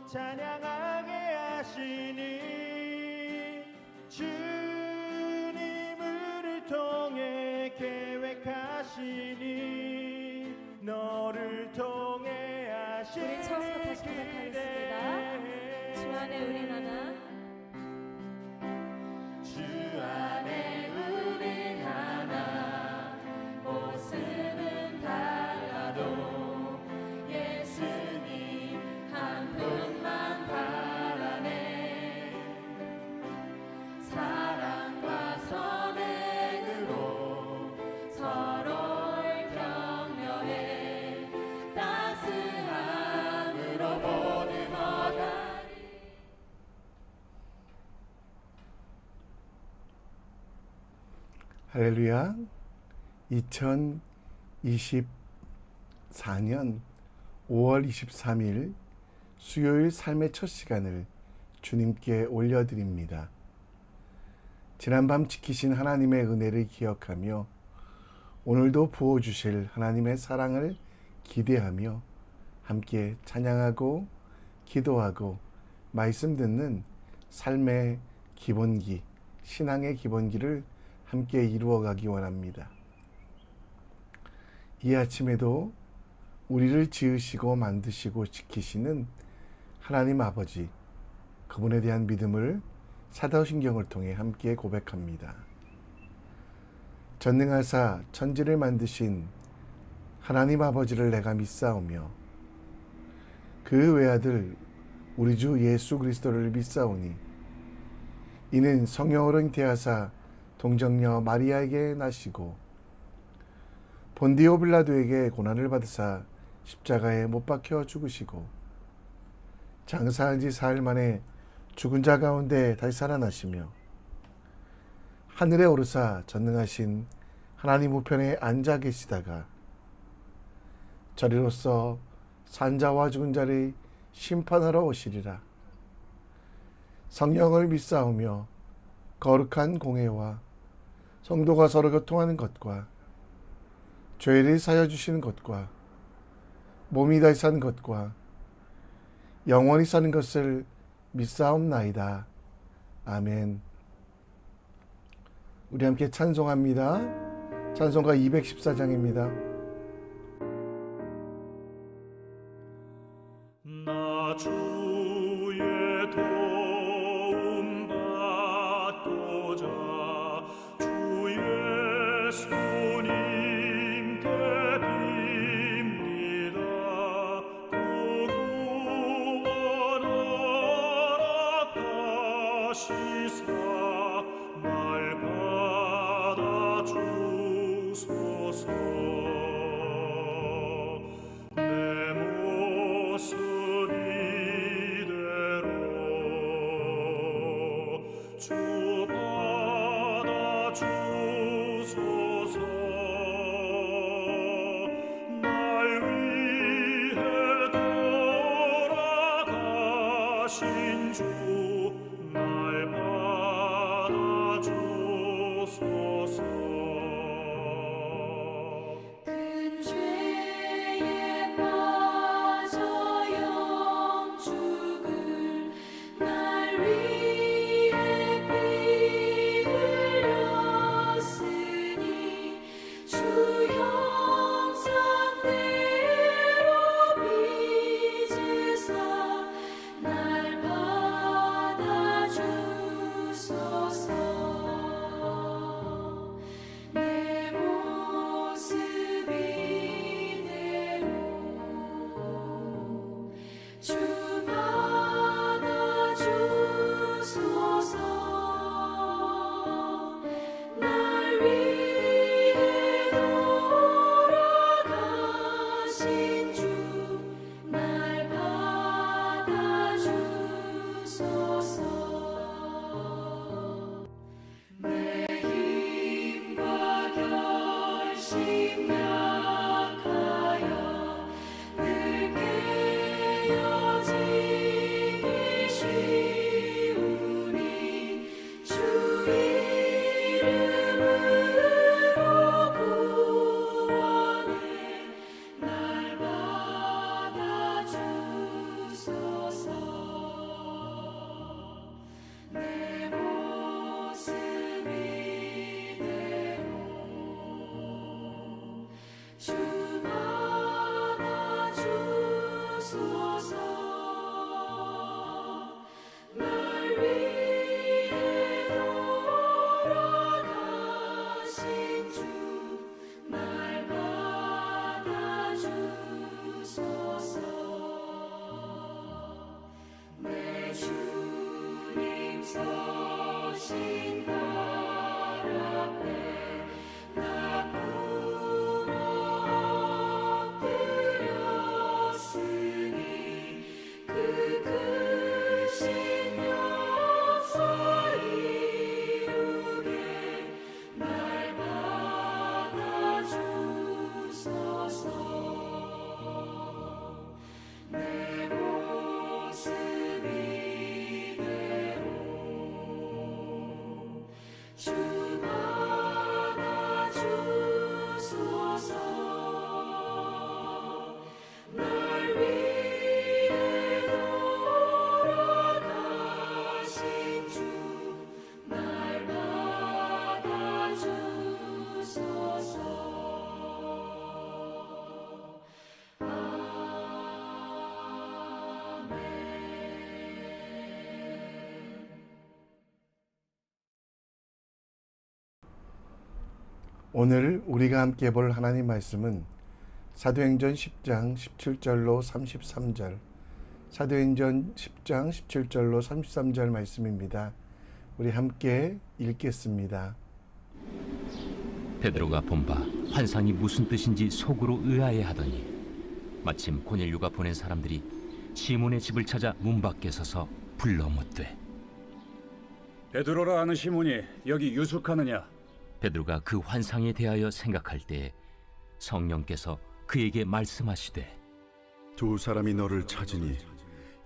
찬양하게 하시니 주님을 통해 계획하시니 너를 통해 하시니. 우리 처음부터 다시 고백하겠습니다. 주 안에 우린 하나. 주 안에 우린 하나. 모습은 달라도 예수님 한 분만 바라네. 사랑과 선행으로 서로를 격려해 따스함으로 보듬어가리. 할렐루야. 2024년 5월 23일 수요일 삶의 첫 시간을 주님께 올려드립니다. 지난밤 지키신 하나님의 은혜를 기억하며 오늘도 부어주실 하나님의 사랑을 기대하며 함께 찬양하고 기도하고 말씀 듣는 삶의 기본기, 신앙의 기본기를 함께 이루어가기 원합니다. 이 아침에도 우리를 지으시고 만드시고 지키시는 하나님 아버지, 그분에 대한 믿음을 사도신경을 통해 함께 고백합니다. 전능하사 천지를 만드신 하나님 아버지를 내가 믿사오며 그 외아들 우리 주 예수 그리스도를 믿사오니 이는 성령으로 잉태하사 동정녀 마리아에게 나시고 본디오 빌라도에게 고난을 받으사 십자가에 못 박혀 죽으시고 장사한 지 사흘 만에 죽은 자 가운데 다시 살아나시며 하늘에 오르사 전능하신 하나님 우편에 앉아 계시다가 저리로서 산자와 죽은 자를 심판하러 오시리라. 성령을 믿사오며 거룩한 공회와 성도가 서로 교통하는 것과 죄를 사여 주시는 것과 몸이 다시 사는 것과 영원히 사는 것을 믿사옵나이다. 아멘. 우리 함께 찬송합니다. 찬송가 214장입니다. 나 주의 도움 받고자 주 예수님께 빕니다. 그 구원 허락하시사 날 받아주소서. 내 모습 이대로 주 받아주소서. 날 위해 돌아가신 주 날 받아주소서. 큰 죄에 빠져 영죽을 날 위해 피 흘렸으니 주 형상대로 빚으사 날 받아주소서. 내 모습 이대로 주 받아주소서. 날 위해 돌아가신 주 날 받아주소서. 내 힘과 결심 약하여 늘 깨어져 오늘 우리가 함께 볼 하나님 말씀은 사도행전 10장 17절로 33절, 사도행전 10장 17절로 33절 말씀입니다. 우리 함께 읽겠습니다. 베드로가 본 바 환상이 무슨 뜻인지 속으로 의아해하더니 마침 고넬료가 보낸 사람들이 시몬의 집을 찾아 문 밖에 서서 불러 묻되 베드로라 하는 시몬이 여기 유숙하느냐? 베드로가 그 환상에 대하여 생각할 때에 성령께서 그에게 말씀하시되 두 사람이 너를 찾으니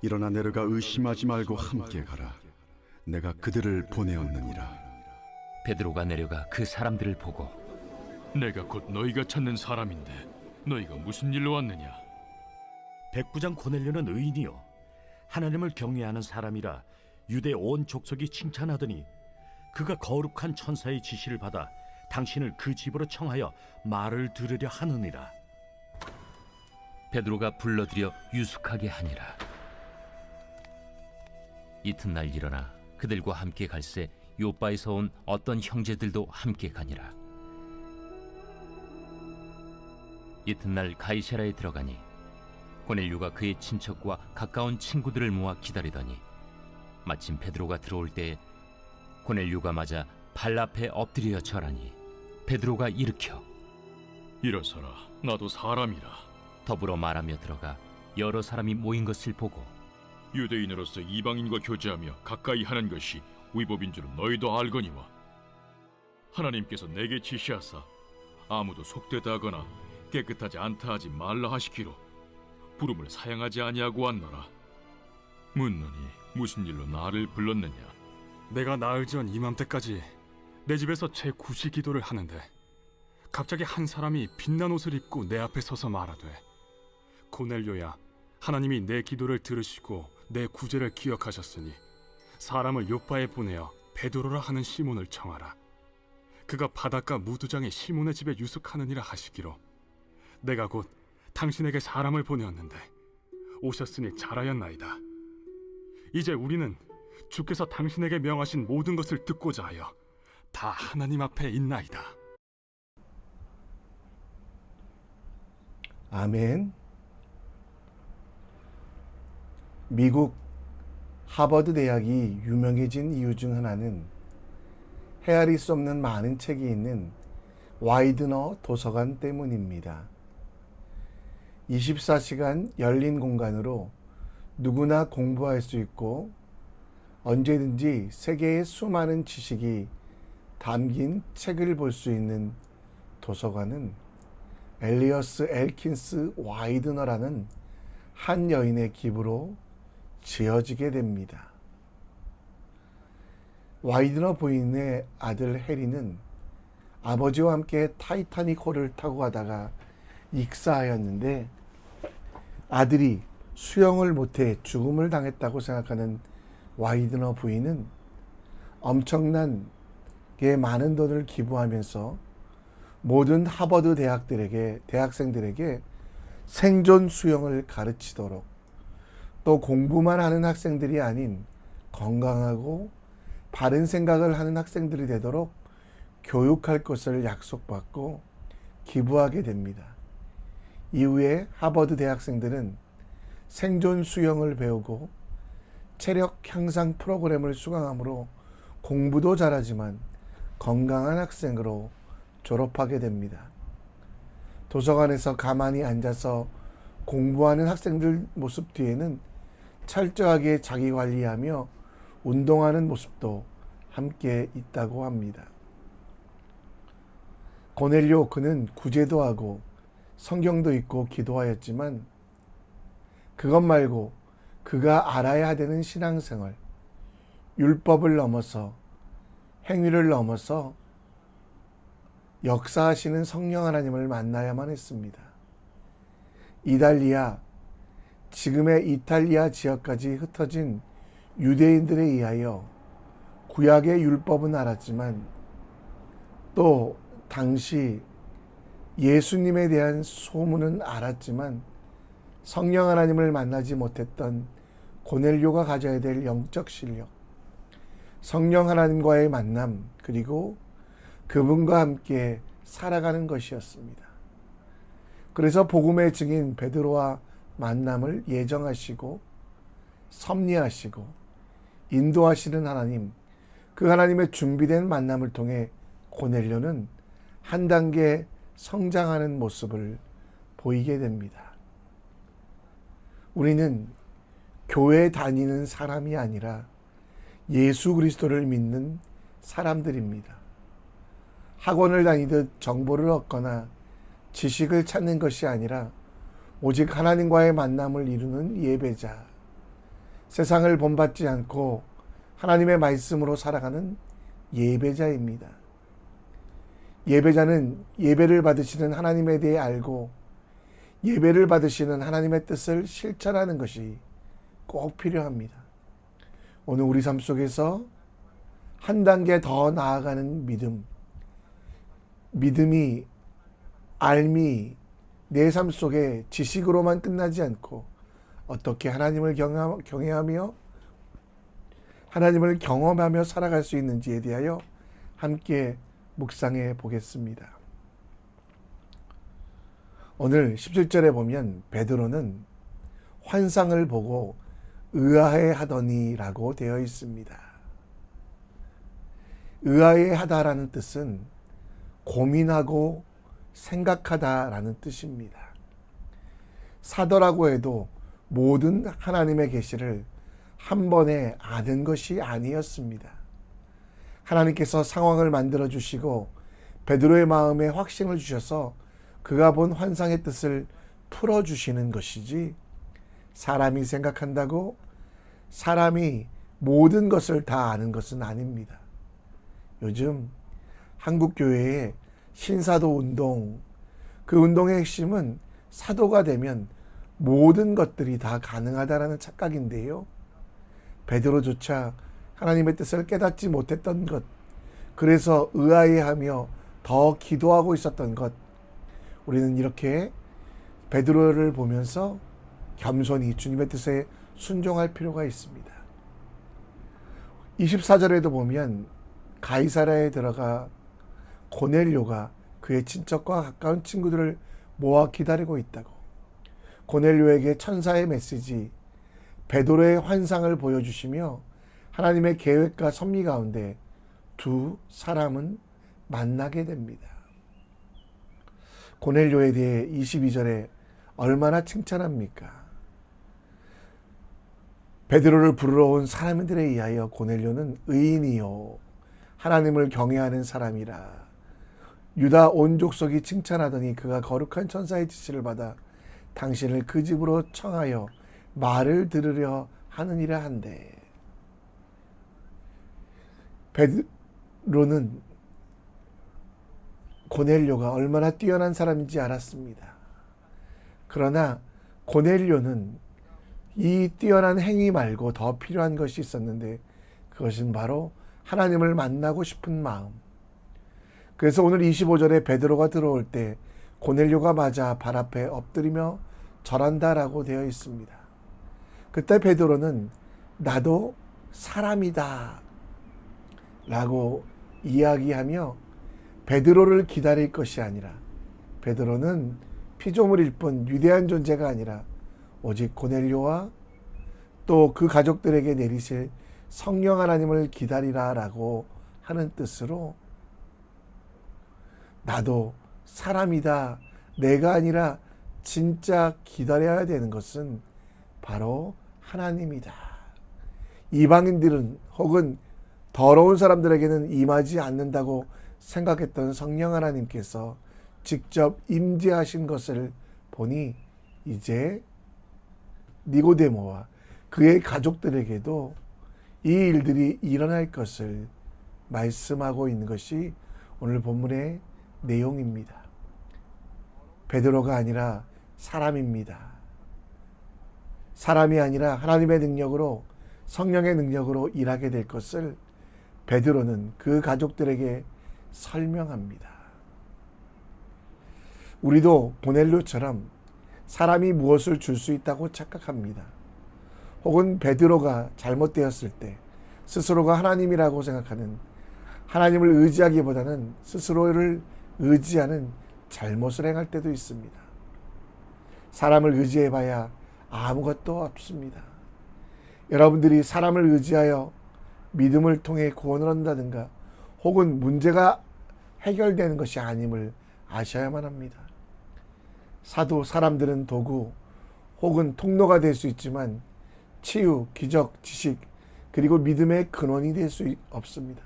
일어나 내려가 의심하지 말고 함께 가라. 내가 그들을 보내었느니라. 베드로가 내려가 그 사람들을 보고 내가 곧 너희가 찾는 사람인데 너희가 무슨 일로 왔느냐? 백부장 고넬료는 의인이요 하나님을 경외하는 사람이라 유대 온 족속이 칭찬하더니 그가 거룩한 천사의 지시를 받아 당신을 그 집으로 청하여 말을 들으려 하느니라. 베드로가 불러들여 유숙하게 하니라. 이튿날 일어나 그들과 함께 갈새 요바에서 온 어떤 형제들도 함께 가니라. 이튿날 가이사랴에 들어가니 고넬료가 그의 친척과 가까운 친구들을 모아 기다리더니 마침 베드로가 들어올 때에 고넬료가 맞아 발 앞에 엎드려 절하니 베드로가 일으켜 일어서라, 나도 사람이라. 더불어 말하며 들어가 여러 사람이 모인 것을 보고 유대인으로서 이방인과 교제하며 가까이 하는 것이 위법인 줄은 너희도 알거니와 하나님께서 내게 지시하사 아무도 속되다 하거나 깨끗하지 않다 하지 말라 하시기로 부름을 사양하지 아니하고 왔노라. 묻노니 무슨 일로 나를 불렀느냐? 내가 나흘 전 이맘때까지 내 집에서 제 구시 기도를 하는데 갑자기 한 사람이 빛난 옷을 입고 내 앞에 서서 말하되 고넬료야, 하나님이 내 기도를 들으시고 내 구제를 기억하셨으니 사람을 요빠에 보내어 베드로라 하는 시몬을 청하라. 그가 바닷가 무두장에 시몬의 집에 유숙하느니라 하시기로 내가 곧 당신에게 사람을 보내었는데 오셨으니 잘하였나이다. 이제 우리는 주께서 당신에게 명하신 모든 것을 듣고자 하여 다 하나님 앞에 있나이다. 아멘. 미국 하버드 대학이 유명해진 이유 중 하나는 헤아릴 수 없는 많은 책이 있는 와이드너 도서관 때문입니다. 24시간 열린 공간으로 누구나 공부할 수 있고 언제든지 세계의 수많은 지식이 담긴 책을 볼 수 있는 도서관은 엘리어스 엘킨스 와이드너라는 한 여인의 기부로 지어지게 됩니다. 와이드너 부인의 아들 해리는 아버지와 함께 타이타닉호를 타고 가다가 익사하였는데 아들이 수영을 못해 죽음을 당했다고 생각하는 와이드너 부인은 엄청나게 많은 돈을 기부하면서 모든 하버드 대학생들에게 생존 수영을 가르치도록 또 공부만 하는 학생들이 아닌 건강하고 바른 생각을 하는 학생들이 되도록 교육할 것을 약속받고 기부하게 됩니다. 이후에 하버드 대학생들은 생존 수영을 배우고 체력 향상 프로그램을 수강함으로 공부도 잘하지만 건강한 학생으로 졸업하게 됩니다. 도서관에서 가만히 앉아서 공부하는 학생들 모습 뒤에는 철저하게 자기 관리하며 운동하는 모습도 함께 있다고 합니다. 고넬료 그는 구제도 하고 성경도 읽고 기도하였지만 그것 말고 그가 알아야 되는 신앙생활, 율법을 넘어서 행위를 넘어서 역사하시는 성령 하나님을 만나야만 했습니다. 이달리아, 지금의 이탈리아 지역까지 흩어진 유대인들에 의하여 구약의 율법은 알았지만 또 당시 예수님에 대한 소문은 알았지만 성령 하나님을 만나지 못했던 고넬료가 가져야 될 영적 실력, 성령 하나님과의 만남, 그리고 그분과 함께 살아가는 것이었습니다. 그래서 복음의 증인 베드로와 만남을 예정하시고 섭리하시고 인도하시는 하나님, 그 하나님의 준비된 만남을 통해 고넬료는 한 단계 성장하는 모습을 보이게 됩니다. 우리는 교회 다니는 사람이 아니라 예수 그리스도를 믿는 사람들입니다. 학원을 다니듯 정보를 얻거나 지식을 찾는 것이 아니라 오직 하나님과의 만남을 이루는 예배자, 세상을 본받지 않고 하나님의 말씀으로 살아가는 예배자입니다. 예배자는 예배를 받으시는 하나님에 대해 알고 예배를 받으시는 하나님의 뜻을 실천하는 것이 꼭 필요합니다. 오늘 우리 삶 속에서 한 단계 더 나아가는 믿음이 알미 내 삶 속에 지식으로만 끝나지 않고 어떻게 하나님을 경외하며 하나님을 경험하며 살아갈 수 있는지에 대하여 함께 묵상해 보겠습니다. 오늘 17절에 보면 베드로는 환상을 보고 의아해 하더니라고 되어 있습니다. 의아해 하다라는 뜻은 고민하고 생각하다라는 뜻입니다. 사도라고 해도 모든 하나님의 계시를 한 번에 아는 것이 아니었습니다. 하나님께서 상황을 만들어 주시고 베드로의 마음에 확신을 주셔서 그가 본 환상의 뜻을 풀어주시는 것이지, 사람이 생각한다고 사람이 모든 것을 다 아는 것은 아닙니다. 요즘 한국교회의 신사도 운동, 그 운동의 핵심은 사도가 되면 모든 것들이 다 가능하다라는 착각인데요. 베드로조차 하나님의 뜻을 깨닫지 못했던 것, 그래서 의아해하며 더 기도하고 있었던 것, 우리는 이렇게 베드로를 보면서 겸손히 주님의 뜻에 순종할 필요가 있습니다. 24절에도 보면 가이사랴에 들어가 고넬료가 그의 친척과 가까운 친구들을 모아 기다리고 있다고, 고넬료에게 천사의 메시지, 베드로의 환상을 보여주시며 하나님의 계획과 섭리 가운데 두 사람은 만나게 됩니다. 고넬료에 대해 22절에 얼마나 칭찬합니까? 베드로를 부르러 온 사람들에 의하여 고넬료는 의인이요 하나님을 경외하는 사람이라, 유다 온 족속이 칭찬하더니 그가 거룩한 천사의 지시를 받아 당신을 그 집으로 청하여 말을 들으려 하느니라 한대. 베드로는 고넬료가 얼마나 뛰어난 사람인지 알았습니다. 그러나 고넬료는 이 뛰어난 행위 말고 더 필요한 것이 있었는데, 그것은 바로 하나님을 만나고 싶은 마음. 그래서 오늘 25절에 베드로가 들어올 때 고넬료가 맞아 발 앞에 엎드리며 절한다라고 되어 있습니다. 그때 베드로는 나도 사람이다 라고 이야기하며 베드로를 기다릴 것이 아니라, 베드로는 피조물일 뿐 위대한 존재가 아니라 오직 고넬료와 또 그 가족들에게 내리실 성령 하나님을 기다리라라고 하는 뜻으로 나도 사람이다. 내가 아니라 진짜 기다려야 되는 것은 바로 하나님이다. 이방인들은 혹은 더러운 사람들에게는 임하지 않는다고 생각했던 성령 하나님께서 직접 임재하신 것을 보니 이제 니고데모와 그의 가족들에게도 이 일들이 일어날 것을 말씀하고 있는 것이 오늘 본문의 내용입니다. 베드로가 아니라 사람입니다. 사람이 아니라 하나님의 능력으로, 성령의 능력으로 일하게 될 것을 베드로는 그 가족들에게 설명합니다. 우리도 고넬료처럼 사람이 무엇을 줄 수 있다고 착각합니다. 혹은 베드로가 잘못되었을 때 스스로가 하나님이라고 생각하는, 하나님을 의지하기보다는 스스로를 의지하는 잘못을 행할 때도 있습니다. 사람을 의지해봐야 아무것도 없습니다. 여러분들이 사람을 의지하여 믿음을 통해 구원을 한다든가 혹은 문제가 해결되는 것이 아님을 아셔야만 합니다. 사람들은 도구 혹은 통로가 될 수 있지만 치유, 기적, 지식 그리고 믿음의 근원이 될 수 없습니다.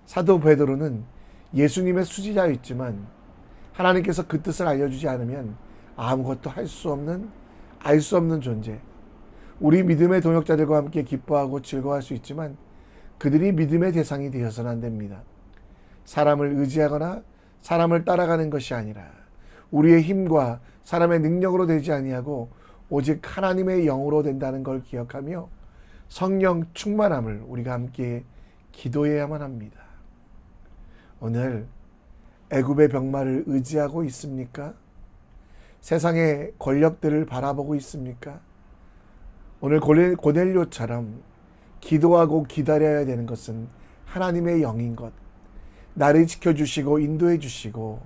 사도 베드로는 예수님의 수지자였지만 하나님께서 그 뜻을 알려주지 않으면 아무것도 할 수 없는, 알 수 없는 존재. 우리 믿음의 동역자들과 함께 기뻐하고 즐거워할 수 있지만 그들이 믿음의 대상이 되어서는 안 됩니다. 사람을 의지하거나 사람을 따라가는 것이 아니라 우리의 힘과 사람의 능력으로 되지 아니하고 오직 하나님의 영으로 된다는 걸 기억하며 성령 충만함을 우리가 함께 기도해야만 합니다. 오늘 애굽의 병마를 의지하고 있습니까? 세상의 권력들을 바라보고 있습니까? 오늘 고넬료처럼 기도하고 기다려야 되는 것은 하나님의 영인 것, 나를 지켜주시고 인도해 주시고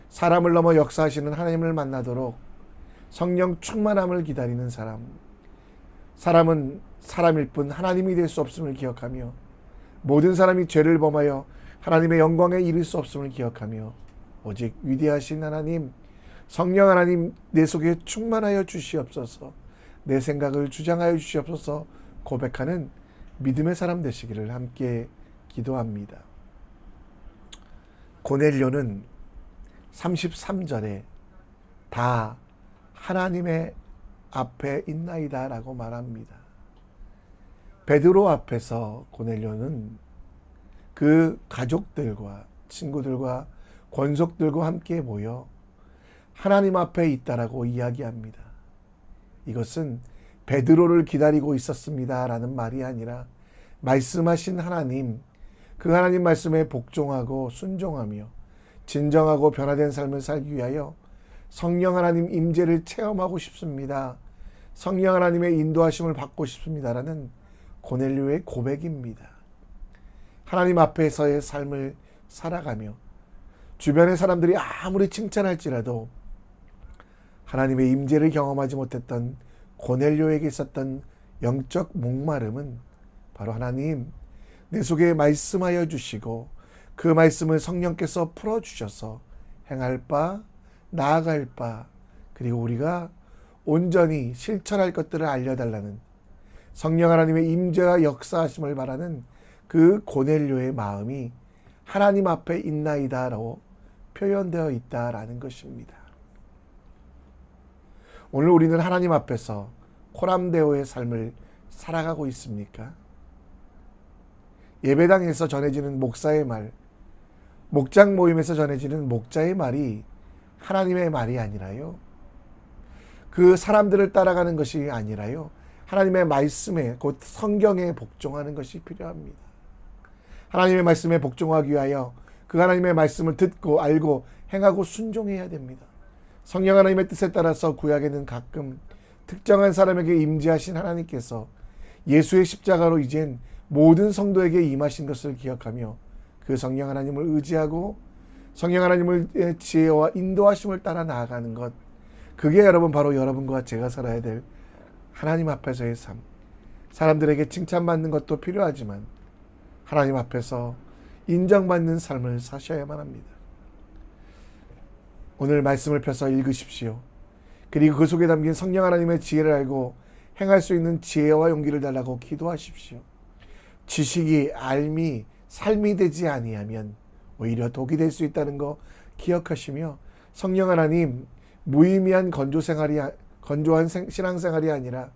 사람을 넘어 역사하시는 하나님을 만나도록 성령 충만함을 기다리는 사람. 사람은 사람일 뿐 하나님이 될 수 없음을 기억하며 모든 사람이 죄를 범하여 하나님의 영광에 이를 수 없음을 기억하며 오직 위대하신 하나님, 성령 하나님 내 속에 충만하여 주시옵소서, 내 생각을 주장하여 주시옵소서 고백하는 믿음의 사람 되시기를 함께 기도합니다. 고넬료는 33절에 다 하나님의 앞에 있나이다 라고 말합니다. 베드로 앞에서 고넬료는 그 가족들과 친구들과 권속들과 함께 모여 하나님 앞에 있다라고 이야기합니다. 이것은 베드로를 기다리고 있었습니다 라는 말이 아니라 말씀하신 하나님, 그 하나님 말씀에 복종하고 순종하며 진정하고 변화된 삶을 살기 위하여 성령 하나님 임재를 체험하고 싶습니다. 성령 하나님의 인도하심을 받고 싶습니다라는 고넬료의 고백입니다. 하나님 앞에서의 삶을 살아가며 주변의 사람들이 아무리 칭찬할지라도 하나님의 임재를 경험하지 못했던 고넬료에게 있었던 영적 목마름은 바로 하나님 내 속에 말씀하여 주시고 그 말씀을 성령께서 풀어주셔서 행할 바, 나아갈 바, 그리고 우리가 온전히 실천할 것들을 알려달라는 성령 하나님의 임재와 역사하심을 바라는 그 고넬료의 마음이 하나님 앞에 있나이다라고 표현되어 있다라는 것입니다. 오늘 우리는 하나님 앞에서 코람데오의 삶을 살아가고 있습니까? 예배당에서 전해지는 목사의 말, 목장 모임에서 전해지는 목자의 말이 하나님의 말이 아니라요. 그 사람들을 따라가는 것이 아니라요. 하나님의 말씀에 곧 성경에 복종하는 것이 필요합니다. 하나님의 말씀에 복종하기 위하여 그 하나님의 말씀을 듣고 알고 행하고 순종해야 됩니다. 성령 하나님의 뜻에 따라서 구약에는 가끔 특정한 사람에게 임재하신 하나님께서 예수의 십자가로 이젠 모든 성도에게 임하신 것을 기억하며 그 성령 하나님을 의지하고 성령 하나님의 지혜와 인도하심을 따라 나아가는 것, 그게 여러분 바로 여러분과 제가 살아야 될 하나님 앞에서의 삶, 사람들에게 칭찬받는 것도 필요하지만 하나님 앞에서 인정받는 삶을 사셔야만 합니다. 오늘 말씀을 펴서 읽으십시오. 그리고 그 속에 담긴 성령 하나님의 지혜를 알고 행할 수 있는 지혜와 용기를 달라고 기도하십시오. 지식이 알미 삶이 되지 아니하면 오히려 독이 될 수 있다는 거 기억하시며 성령 하나님 무의미한 건조한 신앙생활이 아니라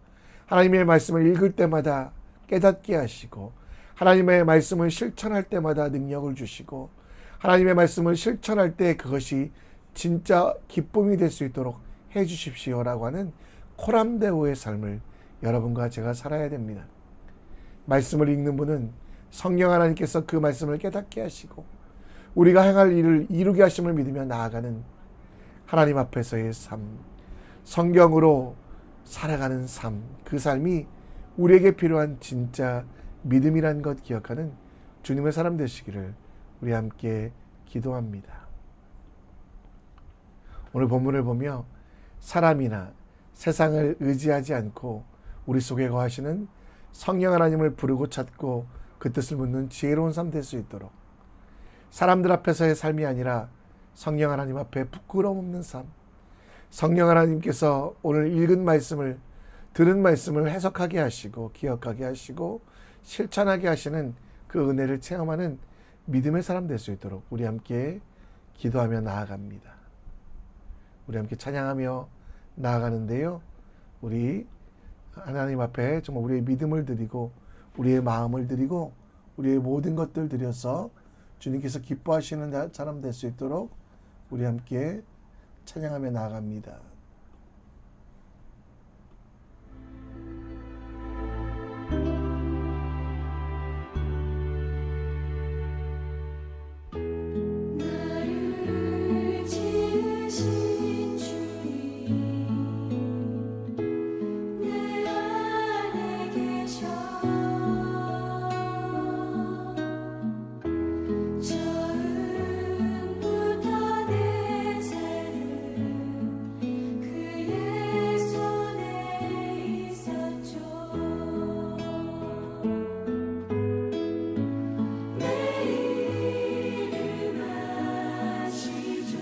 하나님의 말씀을 읽을 때마다 깨닫게 하시고 하나님의 말씀을 실천할 때마다 능력을 주시고 하나님의 말씀을 실천할 때 그것이 진짜 기쁨이 될 수 있도록 해 주십시오라고 하는 코람데오의 삶을 여러분과 제가 살아야 됩니다. 말씀을 읽는 분은 성령 하나님께서 그 말씀을 깨닫게 하시고 우리가 행할 일을 이루게 하심을 믿으며 나아가는 하나님 앞에서의 삶, 성경으로 살아가는 삶, 그 삶이 우리에게 필요한 진짜 믿음이란 것 기억하는 주님의 사람 되시기를 우리 함께 기도합니다. 오늘 본문을 보며 사람이나 세상을 의지하지 않고 우리 속에 거하시는 성령 하나님을 부르고 찾고 그 뜻을 묻는 지혜로운 삶 될 수 있도록 사람들 앞에서의 삶이 아니라 성령 하나님 앞에 부끄러움 없는 삶, 성령 하나님께서 오늘 읽은 말씀을 들은 말씀을 해석하게 하시고 기억하게 하시고 실천하게 하시는 그 은혜를 체험하는 믿음의 사람 될 수 있도록 우리 함께 기도하며 나아갑니다. 우리 함께 찬양하며 나아가는데요. 우리 하나님 앞에 정말 우리의 믿음을 드리고 우리의 마음을 드리고 우리의 모든 것들 드려서 주님께서 기뻐하시는 사람 될 수 있도록 우리 함께 찬양하며 나아갑니다. 나를 지으신 주님 내 안에 계셔 처음부터 내 삶은 그의 손에 있었죠. 내 이름 아시죠.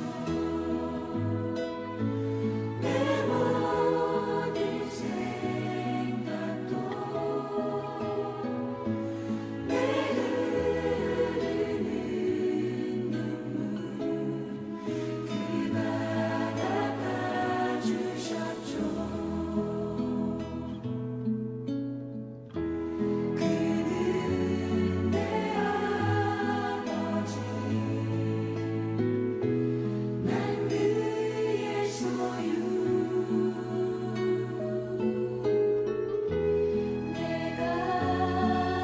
내 모든 생각도 내 흐르는 눈물 그가 닦아주셨죠. 그는 내 아버지 난 그의 소유 내가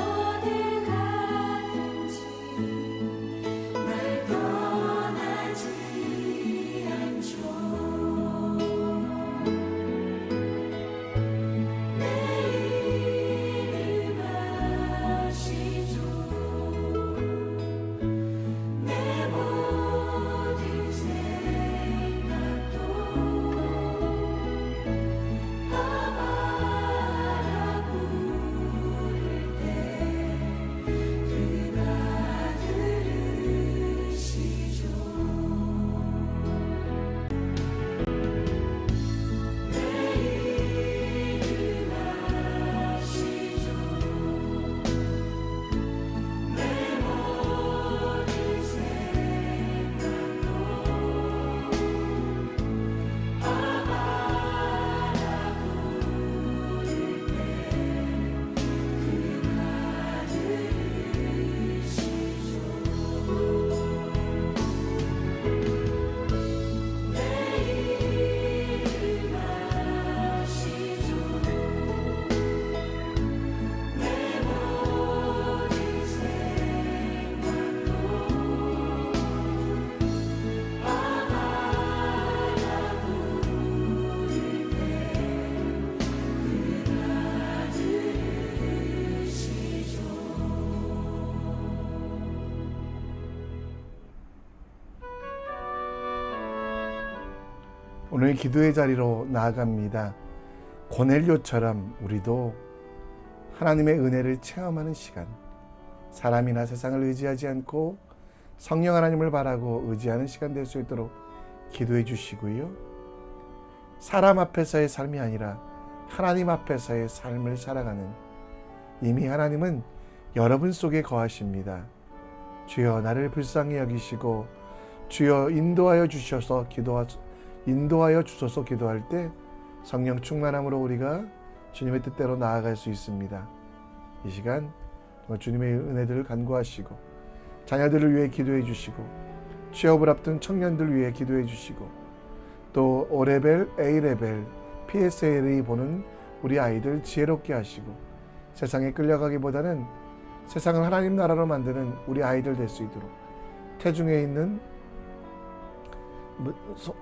어딜 가든지 날 떠나지 않죠. 내 이름 아시죠. 내 모든 생각도 아마라 부를 때 그가 들으시죠. 내 이름 아시죠. 내 모든 생각도 아마라 부를 때 오늘 기도의 자리로 나아갑니다. 고넬료처럼 우리도 하나님의 은혜를 체험하는 시간, 사람이나 세상을 의지하지 않고 성령 하나님을 바라고 의지하는 시간 될 수 있도록 기도해 주시고요. 사람 앞에서의 삶이 아니라 하나님 앞에서의 삶을 살아가는, 이미 하나님은 여러분 속에 거하십니다. 주여 나를 불쌍히 여기시고 주여 인도하여 주소서 기도할 때 성령 충만함으로 우리가 주님의 뜻대로 나아갈 수 있습니다. 이 시간 주님의 은혜들을 간구하시고 자녀들을 위해 기도해 주시고 취업을 앞둔 청년들 위해 기도해 주시고 또 O레벨, A레벨, PSLE 보는 우리 아이들 지혜롭게 하시고 세상에 끌려가기보다는 세상을 하나님 나라로 만드는 우리 아이들 될 수 있도록 태중에 있는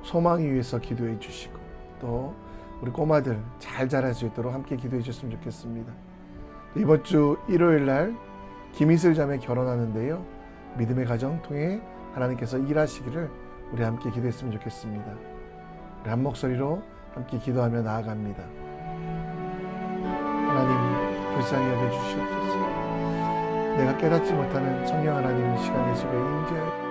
소망이 위해서 기도해 주시고 또 우리 꼬마들 잘 자랄 수 있도록 함께 기도해 주셨으면 좋겠습니다. 이번 주 일요일 날 김이슬 자매 결혼하는데요. 믿음의 가정 통해 하나님께서 일하시기를 우리 함께 기도했으면 좋겠습니다. 우리 한 목소리로 함께 기도하며 나아갑니다. 하나님 불쌍히 여겨주시옵소서. 내가 깨닫지 못하는 성령 하나님 시간의 속에 임재하여